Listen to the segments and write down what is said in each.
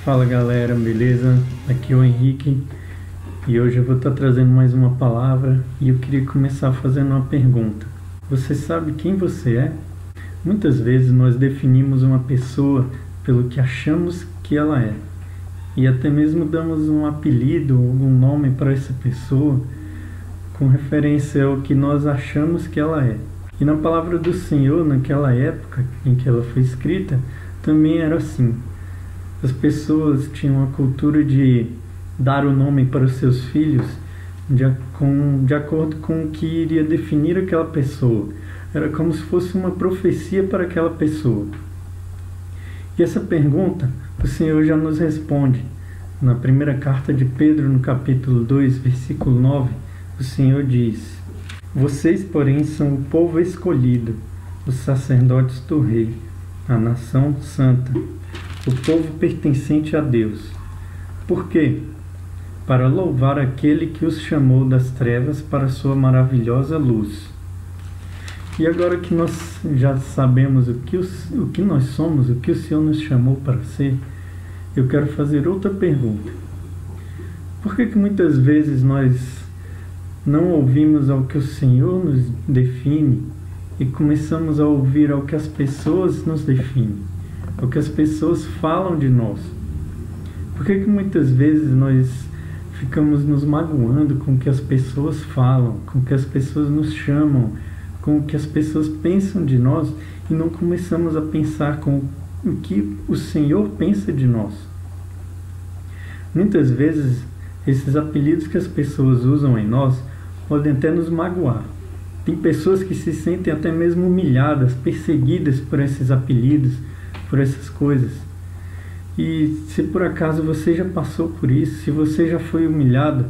Fala galera, beleza? Aqui é o Henrique e hoje eu vou estar trazendo mais uma palavra e eu queria começar fazendo uma pergunta. Você sabe quem você é? Muitas vezes nós definimos uma pessoa pelo que achamos que ela é e até mesmo damos um apelido ou algum nome para essa pessoa com referência ao que nós achamos que ela é. E na palavra do Senhor, naquela época em que ela foi escrita, também era assim. As pessoas tinham a cultura de dar o nome para os seus filhos de acordo com o que iria definir aquela pessoa. Era como se fosse uma profecia para aquela pessoa. E essa pergunta, o Senhor já nos responde. Na primeira carta de Pedro, no capítulo 2, versículo 9, o Senhor diz: "Vocês, porém, são o povo escolhido, os sacerdotes do Rei, a nação santa, o povo pertencente a Deus. Por quê? Para louvar aquele que os chamou das trevas para a sua maravilhosa luz." E agora que nós já sabemos o que nós somos, o que o Senhor nos chamou para ser, eu quero fazer outra pergunta. Por que muitas vezes nós não ouvimos ao que o Senhor nos define e começamos a ouvir ao que as pessoas nos definem? O que as pessoas falam de nós? Por que muitas vezes nós ficamos nos magoando com o que as pessoas falam, com o que as pessoas nos chamam, com o que as pessoas pensam de nós e não começamos a pensar com o que o Senhor pensa de nós? Muitas vezes esses apelidos que as pessoas usam em nós podem até nos magoar. Tem pessoas que se sentem até mesmo humilhadas, perseguidas por esses apelidos, por essas coisas. E se por acaso você já passou por isso, se você já foi humilhado,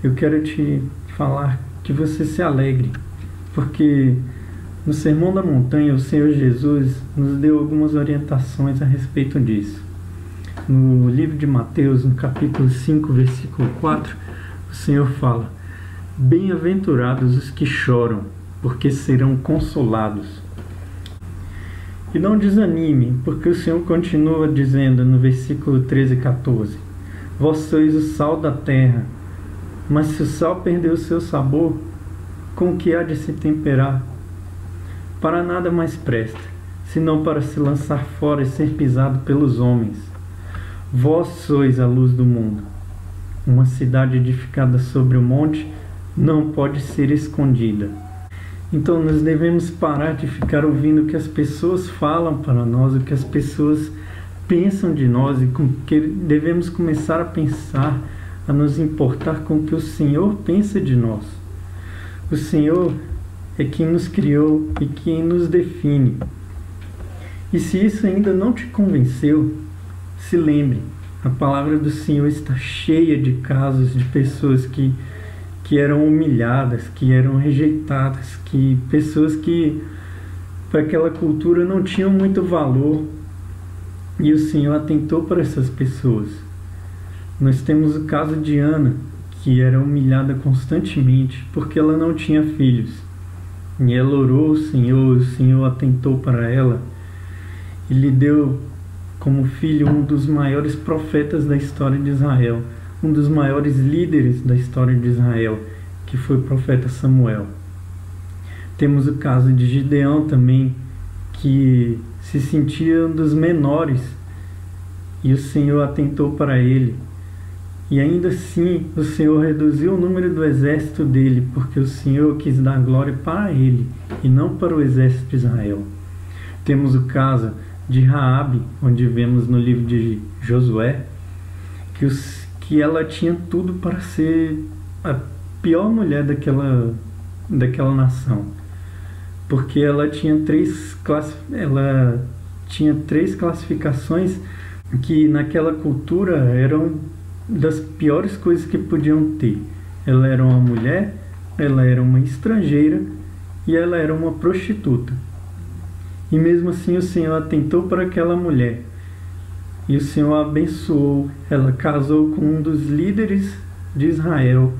eu quero te falar que você se alegre, porque no Sermão da Montanha o Senhor Jesus nos deu algumas orientações a respeito disso. No livro de Mateus, no capítulo 5, versículo 4, o Senhor fala: "Bem-aventurados os que choram, porque serão consolados." E não desanime, porque o Senhor continua dizendo no versículo 13 e 14: "Vós sois o sal da terra, mas se o sal perder o seu sabor, com que há de se temperar? Para nada mais presta, senão para se lançar fora e ser pisado pelos homens. Vós sois a luz do mundo. Uma cidade edificada sobre o monte não pode ser escondida." Então nós devemos parar de ficar ouvindo o que as pessoas falam para nós, o que as pessoas pensam de nós, e que devemos começar a pensar, a nos importar com o que o Senhor pensa de nós. O Senhor é quem nos criou e quem nos define. E se isso ainda não te convenceu, se lembre, a palavra do Senhor está cheia de casos de pessoas que eram humilhadas, que eram rejeitadas, pessoas que para aquela cultura não tinham muito valor, e o Senhor atentou para essas pessoas. Nós temos o caso de Ana, que era humilhada constantemente porque ela não tinha filhos, e ela orou ao Senhor, o Senhor atentou para ela e lhe deu como filho um dos maiores profetas da história de Israel, um dos maiores líderes da história de Israel, que foi o profeta Samuel. Temos o caso de Gideão também, que se sentia um dos menores, e o Senhor atentou para ele. E ainda assim, o Senhor reduziu o número do exército dele, porque o Senhor quis dar glória para ele, e não para o exército de Israel. Temos o caso de Raabe, onde vemos no livro de Josué, que ela tinha tudo para ser a pior mulher daquela nação, porque ela tinha três classificações que naquela cultura eram das piores coisas que podiam ter. Ela era uma mulher, ela era uma estrangeira e ela era uma prostituta. E mesmo assim o Senhor atentou para aquela mulher. E o Senhor a abençoou. Ela casou com um dos líderes de Israel.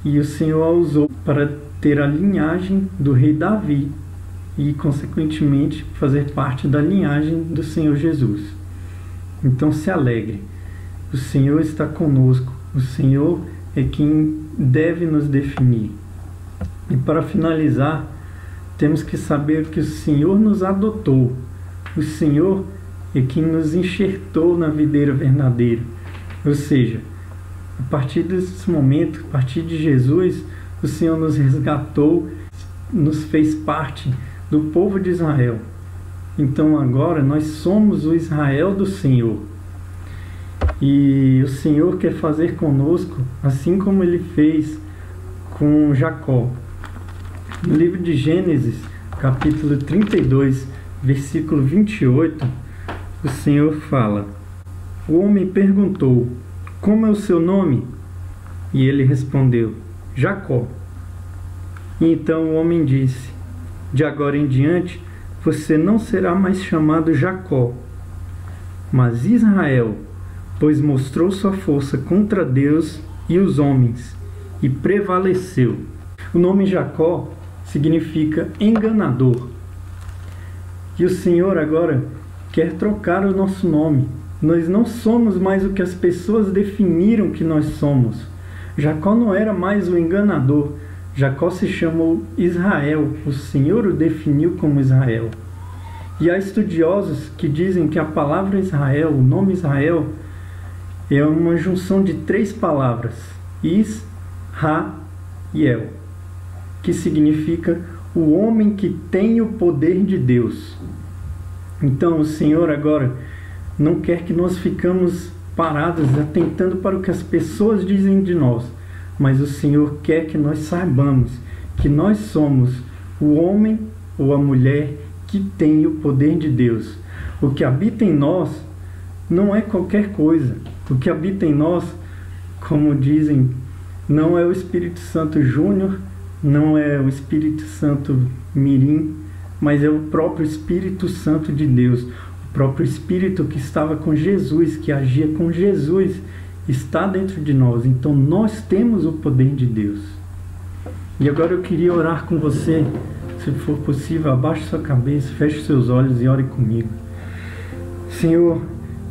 E o Senhor a usou para ter a linhagem do rei Davi. E, consequentemente, fazer parte da linhagem do Senhor Jesus. Então se alegre. O Senhor está conosco. O Senhor é quem deve nos definir. E para finalizar, temos que saber que o Senhor nos adotou. O Senhor é quem nos enxertou na videira verdadeira. Ou seja, a partir desse momento, a partir de Jesus, o Senhor nos resgatou, nos fez parte do povo de Israel. Então agora nós somos o Israel do Senhor. E o Senhor quer fazer conosco, assim como Ele fez com Jacó. No livro de Gênesis, capítulo 32, versículo 28, o Senhor fala: o homem perguntou: como é o seu nome? E ele respondeu: Jacó. E então o homem disse: de agora em diante você não será mais chamado Jacó, mas Israel, pois mostrou sua força contra Deus e os homens, e prevaleceu. O nome Jacó significa enganador. E o Senhor agora quer trocar o nosso nome. Nós não somos mais o que as pessoas definiram que nós somos. Jacó não era mais o enganador. Jacó se chamou Israel. O Senhor o definiu como Israel. E há estudiosos que dizem que a palavra Israel, o nome Israel, é uma junção de 3 palavras: Is, Ra e El, que significa o homem que tem o poder de Deus. Então o Senhor agora não quer que nós ficamos parados atentando para o que as pessoas dizem de nós, mas o Senhor quer que nós saibamos que nós somos o homem ou a mulher que tem o poder de Deus. O que habita em nós não é qualquer coisa. O que habita em nós, como dizem, não é o Espírito Santo Júnior, não é o Espírito Santo Mirim, mas é o próprio Espírito Santo de Deus. O próprio Espírito que estava com Jesus, que agia com Jesus, está dentro de nós. Então nós temos o poder de Deus. E agora eu queria orar com você. Se for possível, abaixe sua cabeça, feche seus olhos e ore comigo. Senhor,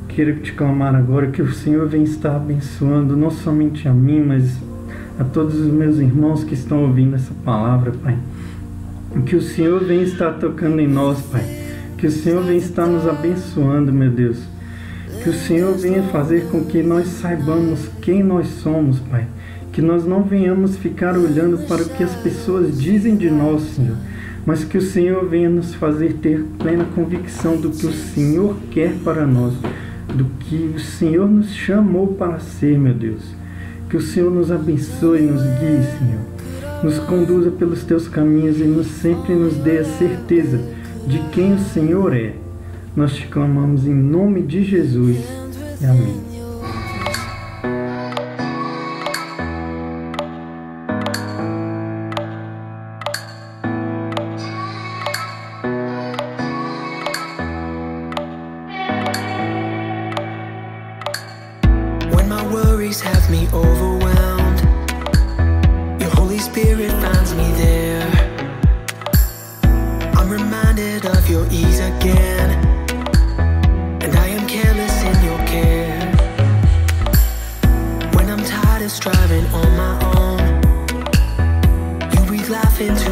quero te clamar agora que o Senhor venha estar abençoando não somente a mim, mas a todos os meus irmãos que estão ouvindo essa palavra, Pai. Que o Senhor venha estar tocando em nós, Pai. Que o Senhor venha estar nos abençoando, meu Deus. Que o Senhor venha fazer com que nós saibamos quem nós somos, Pai. Que nós não venhamos ficar olhando para o que as pessoas dizem de nós, Senhor. Mas que o Senhor venha nos fazer ter plena convicção do que o Senhor quer para nós. Do que o Senhor nos chamou para ser, meu Deus. Que o Senhor nos abençoe e nos guie, Senhor. Nos conduza pelos teus caminhos e sempre nos dê a certeza de quem o Senhor é. Nós te clamamos em nome de Jesus. Amém. When my worries have me overwhelmed, your Holy Spirit finds me there. I'm reminded of your ease again, and I am careless in your care. When I'm tired of striving on my own, you breathe life into